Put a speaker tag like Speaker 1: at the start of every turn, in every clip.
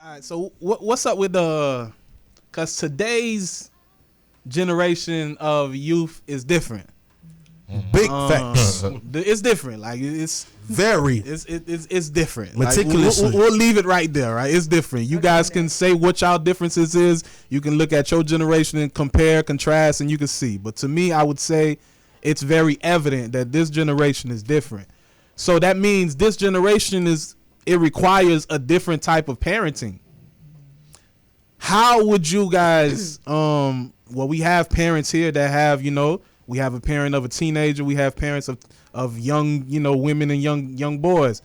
Speaker 1: All right, so what's up with because today's generation of youth is different.
Speaker 2: Big facts.
Speaker 1: It's different. Like it's
Speaker 2: very.
Speaker 1: It's different.
Speaker 2: Meticulously.
Speaker 1: Like, we'll leave it right there. Right. It's different. You guys can say what y'all differences is. You can look at your generation and compare, contrast, and you can see. But to me, I would say it's very evident that this generation is different. So that means this generation it requires a different type of parenting. How would you guys well, we have parents here that have, we have a parent of a teenager, we have parents of young, women and young boys.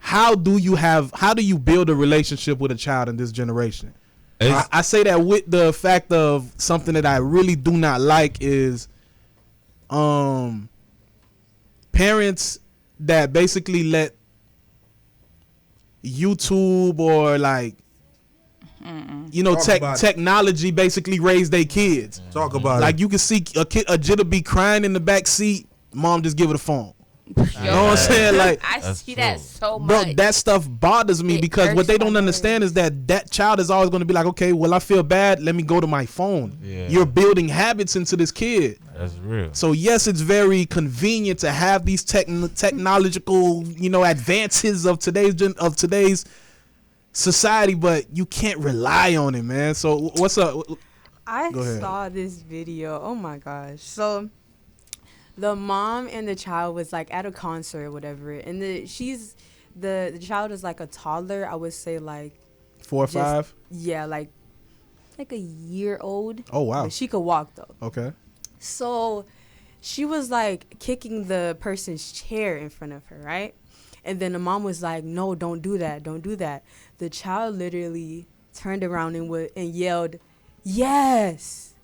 Speaker 1: How do you build a relationship with a child in this generation? I say that with the fact of something that I really do not like is parents that basically let YouTube or like technology basically raise their kids.
Speaker 2: Talk about
Speaker 1: like you can see a jit'll be crying in the back seat, mom just give it a phone. You know what I'm saying? Like
Speaker 3: I see that so much.
Speaker 1: Bro, that stuff bothers me because what they don't understand is that child is always going to be like, okay, well, I feel bad, let me go to my phone. Yeah. You're building habits into this kid.
Speaker 4: That's real.
Speaker 1: So yes, it's very convenient to have these technological, advances of today's society, but you can't rely on it, man. So what's up?
Speaker 5: I saw this video. Oh my gosh. So the mom and the child was like at a concert or whatever, and the child is like a toddler. I would say like
Speaker 1: 4 or 5.
Speaker 5: Yeah, like a year old.
Speaker 1: Oh wow.
Speaker 5: But she could walk though.
Speaker 1: Okay.
Speaker 5: So she was like kicking the person's chair in front of her, right? And then the mom was like, "No, don't do that. Don't do that." The child literally turned around and yelled, "Yes!"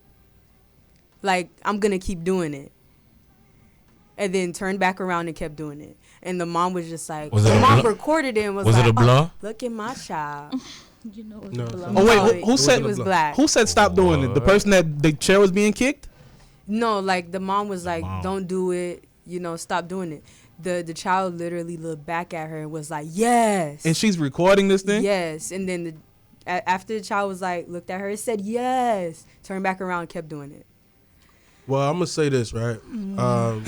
Speaker 5: Like, I'm going to keep doing it. And then turned back around and kept doing it. And the mom was just like, the mom recorded it and was like,
Speaker 4: it a blur?
Speaker 5: Look at my child.
Speaker 3: You know it's
Speaker 2: No.
Speaker 3: a blur.
Speaker 1: Oh wait, who said
Speaker 5: it was black?
Speaker 1: Who said stop doing it? The person that the chair was being kicked?
Speaker 5: No, like the mom was like, don't do it. Stop doing it. The child literally looked back at her and was like, yes.
Speaker 1: And she's recording this thing?
Speaker 5: Yes. And then after the child was like, looked at her and said, yes. Turned back around and kept doing it.
Speaker 2: Well, I'm going to say this, right? I'm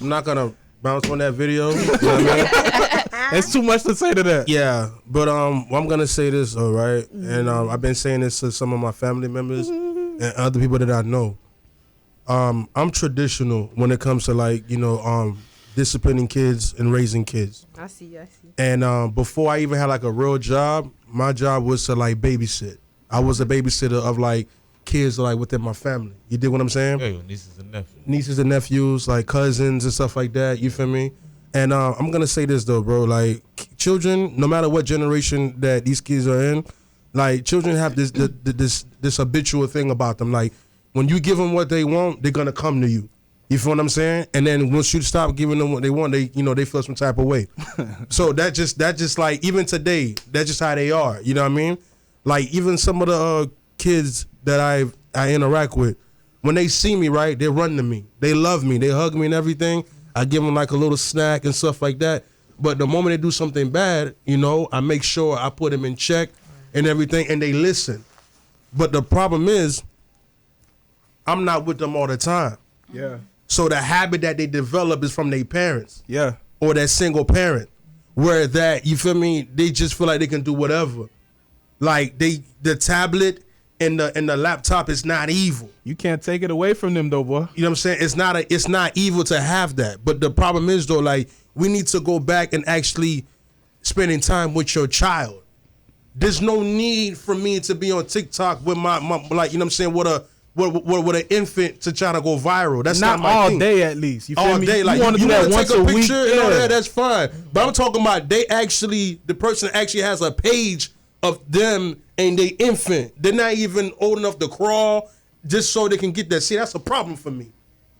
Speaker 2: not going to bounce on that video. You know what I mean?
Speaker 1: It's too much to say to that.
Speaker 2: Yeah. But I'm going to say this, all right? And I've been saying this to some of my family members and other people that I know. I'm traditional when it comes to like, disciplining kids and raising kids.
Speaker 5: I see.
Speaker 2: And before I even had like a real job, my job was to like babysit. I was a babysitter of like kids like within my family. You dig what I'm saying?
Speaker 4: Yeah, your nieces and nephews.
Speaker 2: Nieces and nephews, like cousins and stuff like that. You feel me? And I'm gonna say this though, bro. Like children, no matter what generation that these kids are in, like children have this habitual thing about them. Like when you give them what they want, they're gonna come to you. You feel what I'm saying? And then once you stop giving them what they want, they feel some type of way. So that just like even today, that's just how they are. You know what I mean? Like even some of the kids that I interact with, when they see me, right, they run to me. They love me. They hug me and everything. I give them like a little snack and stuff like that. But the moment they do something bad, I make sure I put them in check and everything, and they listen. But the problem is, I'm not with them all the time.
Speaker 1: Yeah.
Speaker 2: So the habit that they develop is from their parents.
Speaker 1: Yeah.
Speaker 2: Or that single parent. Where that, you feel me, they just feel like they can do whatever. Like the tablet and the laptop is not evil.
Speaker 1: You can't take it away from them though, boy.
Speaker 2: You know what I'm saying? It's not evil to have that. But the problem is though, like we need to go back and actually spending time with your child. There's no need for me to be on TikTok with my like, you know what I'm saying, with an infant to try to go viral. That's not my
Speaker 1: all
Speaker 2: thing.
Speaker 1: day at least. You feel
Speaker 2: all
Speaker 1: me?
Speaker 2: day, like
Speaker 1: you want to do that once
Speaker 2: take
Speaker 1: a
Speaker 2: a
Speaker 1: week.
Speaker 2: picture and all that, that's fine. But I'm talking about the person actually has a page of them and they infant. They're not even old enough to crawl just so they can get that. See, that's a problem for me.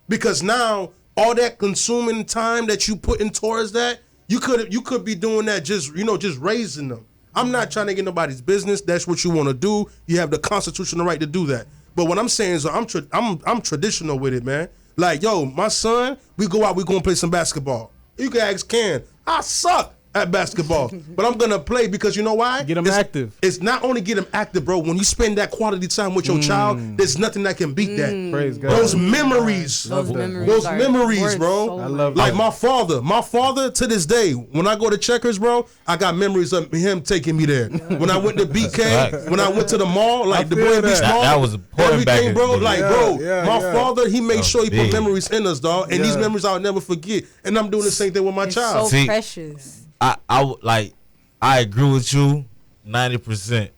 Speaker 2: Because now all that consuming time that you put in towards that, you could be doing that just raising them. I'm not trying to get nobody's business. That's what you want to do. You have the constitutional right to do that. But what I'm saying is I'm traditional with it, man. Like, yo, my son, we go out, we gonna play some basketball. You can ask Ken, I suck. at basketball. But I'm gonna play because you know why?
Speaker 1: Get them active.
Speaker 2: It's not only get them active, bro. When you spend that quality time with your child, there's nothing that can beat that.
Speaker 1: Praise God.
Speaker 2: Those memories.
Speaker 5: Those memories.
Speaker 2: Those
Speaker 5: are
Speaker 2: memories,
Speaker 5: worth
Speaker 2: bro.
Speaker 5: so
Speaker 1: I love
Speaker 5: much.
Speaker 2: Like my father to this day, when I go to Checkers, bro, I got memories of him taking me there. When I went to BK, when I went to the mall, like the
Speaker 1: feel
Speaker 2: Boy Beach
Speaker 1: that.
Speaker 2: Mall,
Speaker 4: That was important back
Speaker 2: everything,
Speaker 4: in
Speaker 2: bro.
Speaker 4: the day.
Speaker 2: Like,
Speaker 1: Yeah,
Speaker 2: bro,
Speaker 1: yeah,
Speaker 2: my
Speaker 1: yeah.
Speaker 2: father, he made sure he put
Speaker 4: big.
Speaker 2: memories in us, dog. And these
Speaker 1: Yeah.
Speaker 2: memories I'll never forget. And I'm doing the same thing with my
Speaker 5: It's
Speaker 2: child.
Speaker 5: so
Speaker 4: See,
Speaker 5: precious.
Speaker 4: I would like. I agree with you, 90%.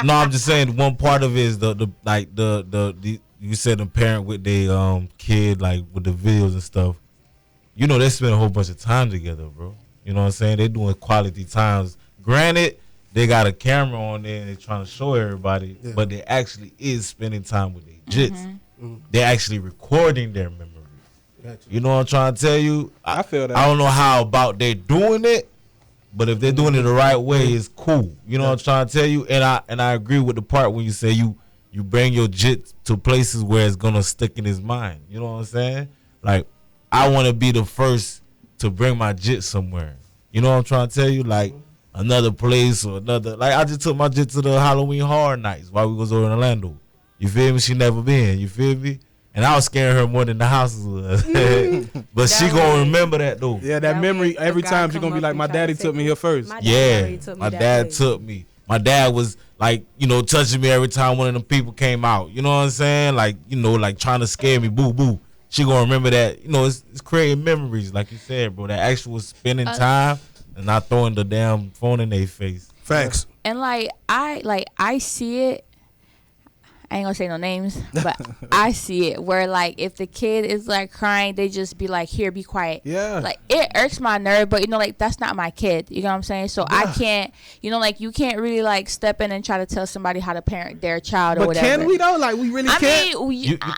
Speaker 4: No, I'm just saying one part of it is the you said the parent with their kid like with the videos and stuff. You know they spend a whole bunch of time together, bro. You know what I'm saying? They doing quality times. Granted, they got a camera on there and they're trying to show everybody, but they actually is spending time with their jits. They're actually recording their memories. You know what I'm trying to tell you?
Speaker 1: I feel that.
Speaker 4: I don't know how about they doing it, but if they're doing it the right way, it's cool. You know what I'm trying to tell you? And I agree with the part when you say you bring your jit to places where it's gonna stick in his mind. You know what I'm saying? Like I want to be the first to bring my jit somewhere. You know what I'm trying to tell you? Like another place or another. Like I just took my jit to the Halloween Horror Nights while we was over in Orlando. You feel me? She never been. You feel me? And I was scaring her more than the houses was. But she gonna remember that though.
Speaker 1: Yeah, that
Speaker 5: That
Speaker 1: memory.
Speaker 5: way,
Speaker 1: Every
Speaker 5: the guy
Speaker 1: time she
Speaker 5: come
Speaker 1: gonna be
Speaker 5: up
Speaker 1: like,
Speaker 5: and
Speaker 1: my
Speaker 5: try to
Speaker 1: daddy
Speaker 5: take
Speaker 1: took me
Speaker 5: me.
Speaker 1: here first.
Speaker 5: My dad
Speaker 4: Yeah,
Speaker 5: already took me
Speaker 4: my
Speaker 5: that
Speaker 4: dad
Speaker 5: way.
Speaker 4: took me. My dad was like, you know, touching me every time one of them people came out. You know what I'm saying? Like, you know, like trying to scare me. Boo, boo. She gonna remember that. You know, it's creating memories, like you said, bro. That actual spending time and not throwing the damn phone in their face.
Speaker 2: Facts.
Speaker 3: And I see it. I ain't gonna say no names, but I see it where like if the kid is like crying, they just be like, "Here, be quiet."
Speaker 1: Yeah.
Speaker 3: Like it irks my nerve, but you know, like that's not my kid. You know what I'm saying? So I can't, you know, like you can't really like step in and try to tell somebody how to parent their child or
Speaker 1: But
Speaker 3: whatever.
Speaker 1: can we though? Like we really can't.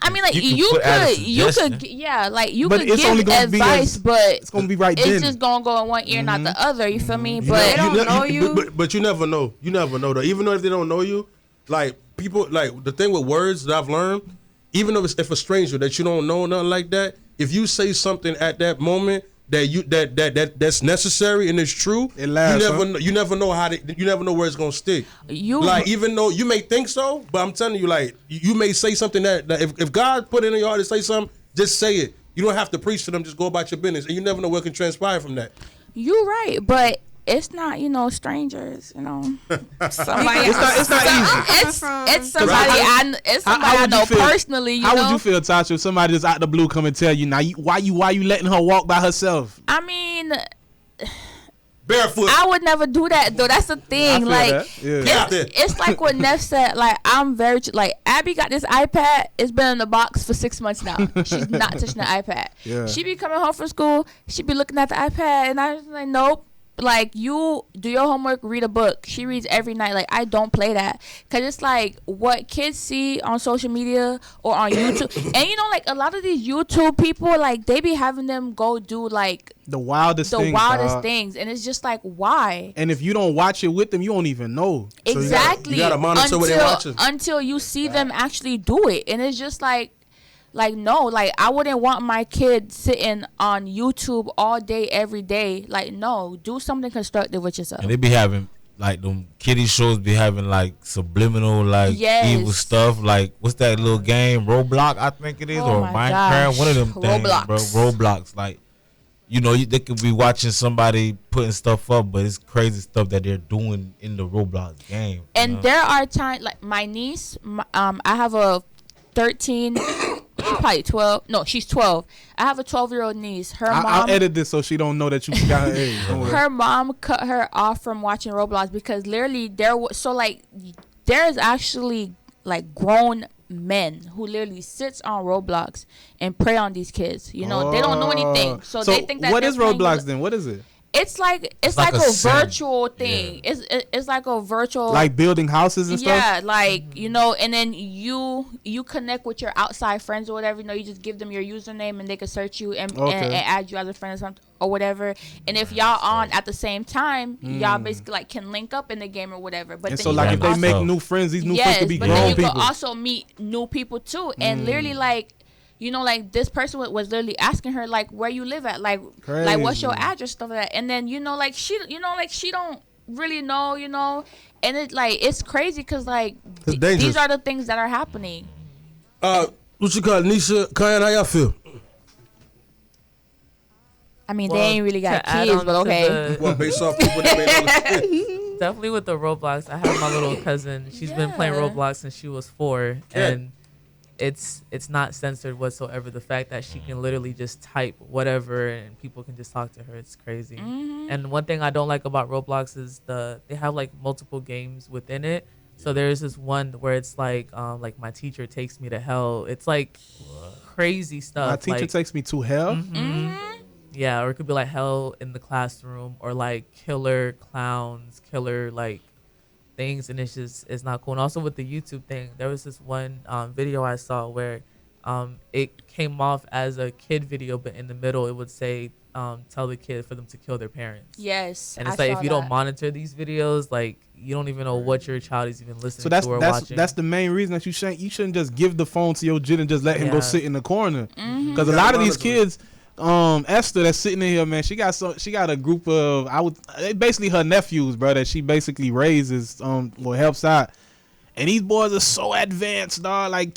Speaker 3: I mean, like
Speaker 4: you
Speaker 3: you
Speaker 4: can put out a
Speaker 3: could, you
Speaker 4: suggestion.
Speaker 3: could, yeah, like you
Speaker 1: But
Speaker 3: could
Speaker 1: it's only
Speaker 3: give
Speaker 1: gonna be
Speaker 3: advice,
Speaker 1: as-
Speaker 3: but
Speaker 1: It's gonna be right
Speaker 3: it's
Speaker 1: then.
Speaker 3: just gonna go in one ear, not the other. You feel me?
Speaker 2: You
Speaker 3: But
Speaker 2: know-
Speaker 5: don't know you.
Speaker 2: But you never know. You never know though. Even though if they don't know you, like people, like the thing with words that I've learned, even though if a stranger that you don't know, nothing like that, if you say something at that moment that's necessary and it's true,
Speaker 1: It lasts,
Speaker 2: you never know you never know where it's gonna stick.
Speaker 3: you
Speaker 2: Like even though you may think so, but I'm telling you, like you may say something that if God put it in your heart to say something, just say it. You don't have to preach to them. Just go about your business, and you never know what can transpire from that.
Speaker 3: you're right, but it's not, you know, strangers, you know. Somebody,
Speaker 1: It's not easy.
Speaker 3: it's somebody I know personally.
Speaker 1: How would you feel, Tasha, if somebody just out the blue come and tell you now? Why you letting her walk by herself?
Speaker 3: I mean,
Speaker 2: Barefoot.
Speaker 3: I would never do that though. That's the thing.
Speaker 1: feel
Speaker 3: Like,
Speaker 1: that. Yeah.
Speaker 2: Get out there.
Speaker 3: it's like what Neff said. Like, I'm very like Abby got this iPad. It's been in the box for 6 months now. She's not touching the iPad.
Speaker 1: Yeah.
Speaker 3: She be coming home from school. She be looking at the iPad, and I was like, nope. Like, you do your homework, read a book. She reads every night. Like, I don't play that because it's like what kids see on social media or on YouTube. And you know, like a lot of these YouTube people, like they be having them go do like
Speaker 1: The wildest
Speaker 3: the
Speaker 1: things,
Speaker 3: wildest
Speaker 1: dog.
Speaker 3: things, and it's just like, why?
Speaker 1: And if you don't watch it with them, you don't even know.
Speaker 3: Exactly.
Speaker 2: you gotta monitor what they're watching.
Speaker 3: Until you see them actually do it, and it's just like no, like I wouldn't want my kid sitting on YouTube all day every day. Like, no, do something constructive with yourself.
Speaker 4: And they be having like them kiddie shows be having like subliminal like
Speaker 3: Yes.
Speaker 4: evil stuff. Like what's that little game? Roblox, I think it is,
Speaker 3: Oh
Speaker 4: or
Speaker 3: my
Speaker 4: Minecraft.
Speaker 3: gosh.
Speaker 4: One of them things,
Speaker 3: Roblox.
Speaker 4: bro. Roblox. Like, you know, they could be watching somebody putting stuff up, but it's crazy stuff that they're doing in the Roblox game.
Speaker 3: And there are times like my niece, I have a 13, she's probably 12. No, she's 12. I have a 12-year-old niece. Her mom.
Speaker 1: I'll edit this so she don't know that you got her age. Don't worry.
Speaker 3: Her mom cut her off from watching Roblox because literally there's actually like grown men who literally sits on Roblox and prey on these kids. You know, they don't know anything, so they think that
Speaker 1: what
Speaker 3: they're
Speaker 1: is
Speaker 3: playing
Speaker 1: Roblox
Speaker 3: with-
Speaker 1: then? What is it?
Speaker 3: It's like
Speaker 4: like
Speaker 3: a
Speaker 4: a sim.
Speaker 3: virtual thing.
Speaker 4: Yeah.
Speaker 3: It's like a virtual
Speaker 1: Like building houses and stuff?
Speaker 3: yeah, like, you know, and then you connect with your outside friends or whatever. You know, you just give them your username and they can search you and add you as a friend or something or whatever. And if y'all on at the same time, y'all basically like can link up in the game or whatever. But
Speaker 1: And
Speaker 3: then
Speaker 1: so
Speaker 3: you
Speaker 1: like
Speaker 3: can
Speaker 1: if they
Speaker 3: also,
Speaker 1: make new friends, these new friends
Speaker 3: yes,
Speaker 1: could be
Speaker 3: but then
Speaker 1: grown
Speaker 3: you
Speaker 1: people.
Speaker 3: can also meet new people too. And literally like you know, like this person was literally asking her like where you live at, like what's your address, stuff like that. And then you know, like she don't really know, you know, and it like it's crazy because like these are the things that are happening.
Speaker 2: What you call it, Nisha? Kyan, how y'all feel?
Speaker 3: I mean, they ain't really got kids, but okay.
Speaker 2: Well, based off people that made all the shit.
Speaker 6: Definitely with the Roblox. I have my little cousin. She's been playing Roblox since she was 4, and it's not censored whatsoever. The fact that she can literally just type whatever and people can just talk to her, it's crazy. And one thing I don't like about Roblox is they have like multiple games within it. So there's this one where it's like my teacher takes me to hell. It's like crazy stuff.
Speaker 1: My teacher takes me to hell.
Speaker 6: Yeah, or it could be like hell in the classroom, or like killer clowns, killer like things, and it's not cool. And also with the YouTube thing, there was this one video I saw where it came off as a kid video, but in the middle it would say tell the kid for them to kill their parents.
Speaker 3: Yes,
Speaker 6: and it's like if you don't monitor these videos, like you don't even know what your child is even listening to or watching.
Speaker 1: That's the main reason that you shouldn't just give the phone to your kid and just let him go sit in the corner, because a lot of these kids. Esther that's sitting in here, man, she got a group of basically her nephews, bro, that she basically raises helps out, and these boys are so advanced, dog. Like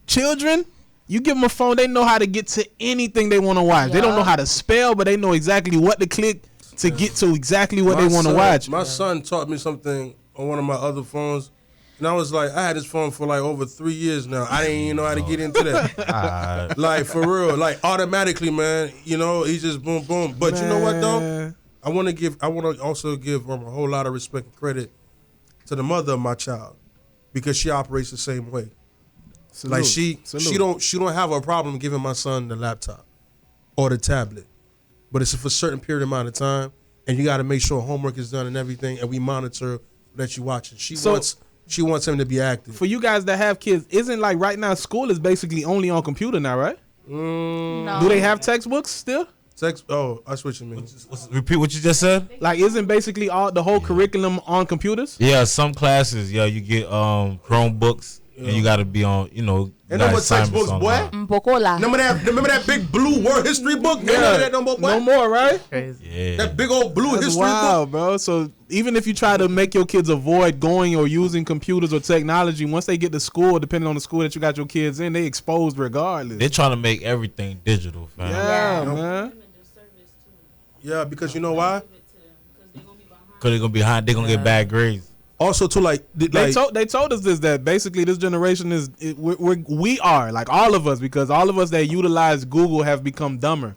Speaker 1: children, you give them a phone, they know how to get to anything they want to watch. They don't know how to spell, but they know exactly what to click to get to exactly what they want to watch.
Speaker 2: My son taught me something on one of my other phones. And I was like, I had this phone for like over 3 years now. I didn't even know how to get into that. Like, for real. Like, automatically, man. You know, he just boom, boom. But you know what, though? I want to also give a whole lot of respect and credit to the mother of my child, because she operates the same way. Salute. Like, she don't have a problem giving my son the laptop or the tablet. But it's for a certain period amount of time. And you got to make sure homework is done and everything. And we monitor that you watching. She wants him to be active.
Speaker 1: For you guys that have kids, isn't like right now school is basically only on computer now, right?
Speaker 3: No.
Speaker 1: Do they have textbooks still?
Speaker 2: Oh, that's what you mean.
Speaker 4: Repeat what you just said.
Speaker 1: Like, isn't basically the whole curriculum on computers?
Speaker 4: Yeah, some classes. Yeah, you get Chromebooks, and you got to be on. You know.
Speaker 2: And then what textbooks, boy? Remember that big blue world history book?
Speaker 1: Yeah. No more, right?
Speaker 6: Crazy.
Speaker 4: Yeah.
Speaker 2: That big old blue history book,
Speaker 1: bro. So even if you try to make your kids avoid going or using computers or technology, once they get to school, depending on the school that you got your kids in, they exposed regardless.
Speaker 4: They're trying to make everything digital, fam.
Speaker 1: Yeah, man.
Speaker 2: Yeah, because you know why?
Speaker 4: Because they're gonna be behind. They're gonna get bad grades.
Speaker 2: Also, too,
Speaker 1: they told us this, that basically this generation we are like all of us, because all of us that utilize Google have become dumber.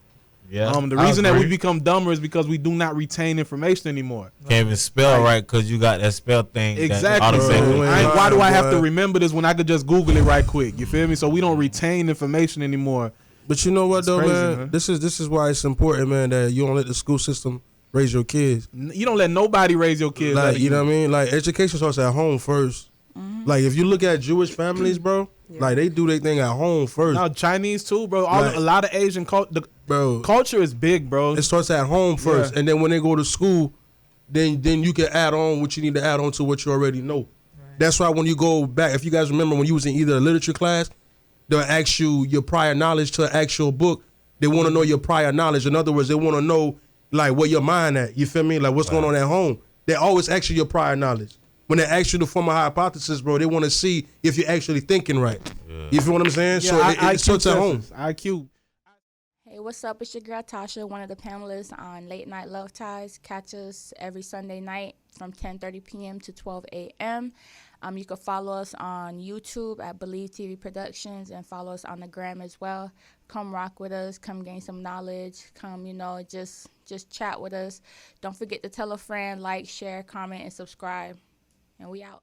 Speaker 4: Yeah.
Speaker 1: The reason that we become dumber is because we do not retain information anymore.
Speaker 4: Can't even spell right because you got that spell thing.
Speaker 1: Exactly. Why do I have to remember this when I could just Google it right quick? You feel me? So we don't retain information anymore.
Speaker 2: But you know what, though,
Speaker 1: crazy,
Speaker 2: man? This is why it's important, man, that you don't let the school system raise your kids.
Speaker 1: You don't let nobody raise your kids.
Speaker 2: Like, you know what I mean? Like, education starts at home first. Like, if you look at Jewish families, bro, like, they do their thing at home first.
Speaker 1: No, Chinese too, bro. A lot of Asian culture is big, bro.
Speaker 2: It starts at home first, and then when they go to school, then you can add on what you need to add on to what you already know. Right. That's why when you go back, if you guys remember when you was in either a literature class, they'll ask you your prior knowledge to an actual book. They want to know your prior knowledge. In other words, they want to know like where your mind at. You feel me? Like what's going on at home. They always ask you your prior knowledge. When they ask you to form a hypothesis, bro, they want to see if you're actually thinking right. Yeah. You feel what I'm saying?
Speaker 1: Yeah,
Speaker 2: so it starts at home.
Speaker 1: IQ.
Speaker 3: Hey, what's up? It's your girl Tasha, one of the panelists on Late Night Love Ties. Catch us every Sunday night from 10:30 p.m. to 12 a.m. You can follow us on YouTube at B.E.L.I.V.E TV Productions and follow us on the gram as well. Come rock with us. Come gain some knowledge. Come, just chat with us. Don't forget to tell a friend, like, share, comment, and subscribe. And we out.